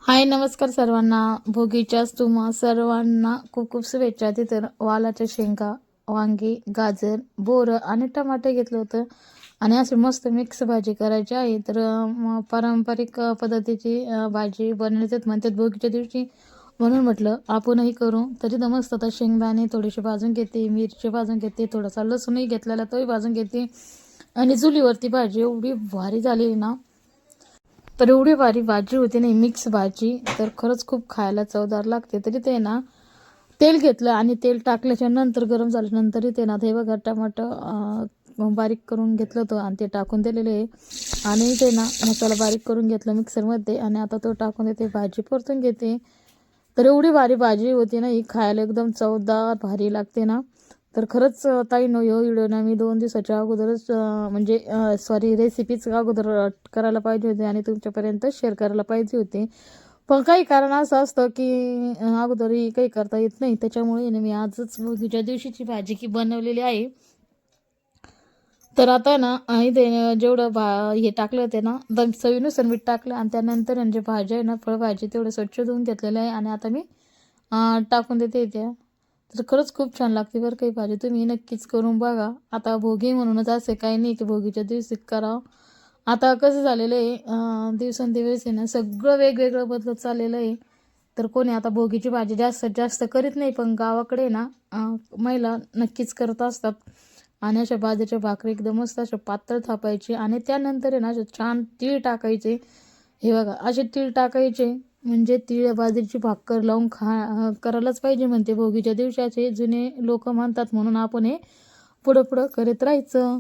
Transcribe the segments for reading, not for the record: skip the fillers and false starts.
हाय नमस्कार सर्वांना. भोगीच्याच तुम्हा सर्वांना खूप खूप शुभेच्छा. तिथं वालाच्या शेंगा, वांगी, गाजर, बोरं आणि टमाटे घेतलं होतं आणि अशी मस्त मिक्स भाजी करायची आहे. तर पारंपरिक पद्धतीची भाजी बनवतात म्हणतात भोगीच्या दिवशी, म्हणून म्हटलं आपणही करू. तरी तर मस्त आता शेंगदाणे थोडेसे भाजून घेते, मिरची भाजून घेते, थोडासा लसूणही घेतलेला तोही भाजून घेते आणि चुलीवरती भाजी एवढी भारी झालेली ना. तर एवढी भारी भाजी होती नाही, मिक्स भाजी. तर खरंच खूप खायला चवदार लागते. तरी ते ना तेल घेतलं आणि तेल टाकल्याच्या नंतर गरम झाल्यानंतर ते ना, हे बघा टमाटर बारीक करून घेतलं होतं आणि ते टाकून दिलेले आहे. आणि ते ना मसाला बारीक करून घेतला मिक्सरमध्ये आणि आता तो टाकून देते, भाजी परतून घेते. तर एवढी भारी भाजी होती ना ही, खायला एकदम चवदार भारी लागते ना. तर खरंच ताईंनो, ह्यो व्हिडिओ ना मी 2 दिवसाच्या अगोदरच म्हणजे सॉरी रेसिपीच अगोदर करायला पाहिजे होते आणि तुमच्यापर्यंत शेअर करायला पाहिजे होते. पण काही कारण असं असतं की अगोदरही काही करता येत नाही. त्याच्यामुळे ना मी आजच भोगीच्या दिवशीची भाजी की बनवलेली आहे. तर आता ना इथे जेवढं हे टाकलं होते ना, दम चवीनुसार मीठ टाकलं आणि त्यानंतर म्हणजे भाज्या आहे ना, फळभाजी तेवढं स्वच्छ धुवून घेतलेलं आहे आणि आता मी टाकून देते इथे. तर खरंच खूप छान लागते बरं काही भाजी, तुम्ही नक्कीच करून बघा. आता भोगी म्हणूनच असे काही नाही की भोगीच्या दिवशी करावं. आता कसं झालेलं आहे, दिवसेंदिवस आहे ना सगळं वेगवेगळं बदलत चाललेलं आहे. तर कोणी आता भोगीची भाजी जास्तीत जास्त करीत नाही, पण गावाकडे ना महिला नक्कीच करत असतात. आणि अशा बाजरीच्या भाकरी एकदम मस्त अशा पातळ थापायची आणि त्यानंतर आहे ना असे छान तीळ टाकायचे. हे बघा असे तीळ टाकायचे म्हणजे तीळ बाजरीची भाकर लावून करायलाच पाहिजे म्हणते भोगीच्या दिवसाचे जुने लोक म्हणतात, म्हणून आपण हे पुढं पुढं करत राहायचं.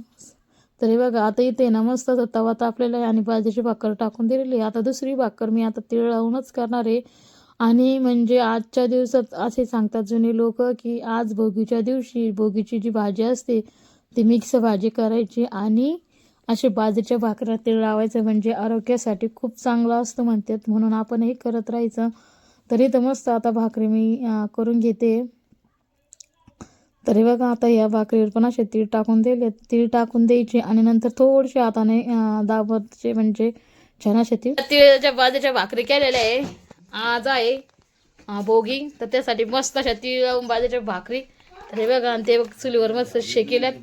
तर हे बघा आता इथे ना मस्त तवा तापलेला आहे आणि बाजरीची भाकर टाकून दिलेली आहे. आता दुसरी भाकर मी आता तीळ लावूनच करणार आहे. आणि म्हणजे आजच्या दिवसात असे सांगतात जुने लोक की आज भोगीच्या दिवशी भोगीची जी भाजी असते ती मिक्स भाजी करायची आणि असे बाजरीच्या भाकऱ्या तीळ लावायचं म्हणजे आरोग्यासाठी खूप चांगलं असतं म्हणतात, म्हणून आपण हे करत राहायचं. तरी तर मस्त आता भाकरी मी करून घेते. तरी बघा आता या भाकरीवर पण असे तीळ टाकून दिले, तीळ टाकून द्यायचे आणि नंतर थोडेसे हाताने दाबायचे म्हणजे छान असे तीळच्या बाजरीच्या भाकरी केलेल्या आहे. आज आहे भोगी, तर त्यासाठी मस्त अशा तीळ लावून बाजरीच्या भाकरी. तर हे बघा आणि ते चुलीवर मस्त शेकेल्यात.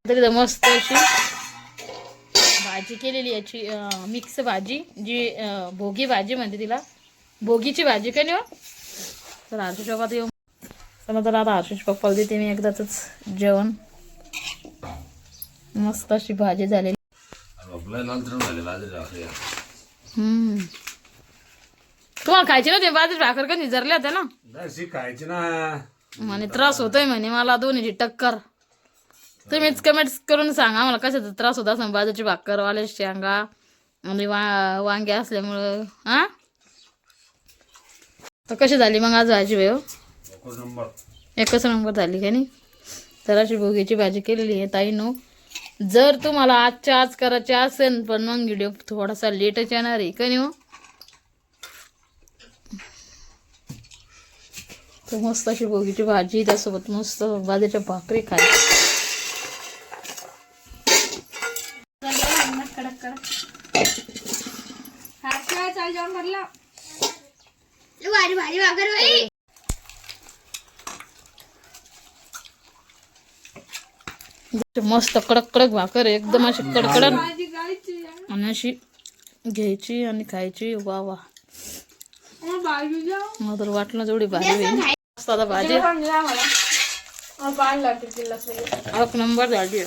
तरी मस्त अशी भाजी केलेली याची मिक्स भाजी, जी भोगी भाजी म्हणते तिला, भोगीची भाजी का नाही हो. तर आशुष पप्पा येऊ चला, तर आता आशुष पप्पाला देते मी एकदाच जेवण. मस्त अशी भाजी झालेली. तुम्हाला खायची ना ते बाजरी भाकर कधी जरल्या होत्या ना, खायची ना म्हणे त्रास होतोय म्हणे मला दोन्हीची टक्कर. तुम्हीच कमेंट्स करून सांगा आम्हाला कशाचा त्रास होता असं, बाजूची भाकर वाले शेंगा आणि वांगे असल्यामुळं. हा तर कशी झाली मग आज भाजी वेळ? एकच नंबर झाली का नाही. तर अशी भोगीची भाजी केलेली आहे ताईनो. जर तुम्हाला आजच्या आज करायची असेल पण मग व्हिडिओ थोडासा लेटच येणार आहे का नाही हो. तर मस्त अशी भोगीची भाजी, त्यासोबत मस्त बाजरीच्या भाकरी खायची. मस्त कडक कडक भाकर एकदम अशी कडकडन आणि अशी घ्यायची आणि खायची. वा वा, मला तर वाटलं जेवढी भारी होईल. मस्त आता भाजी एक नंबर झाली.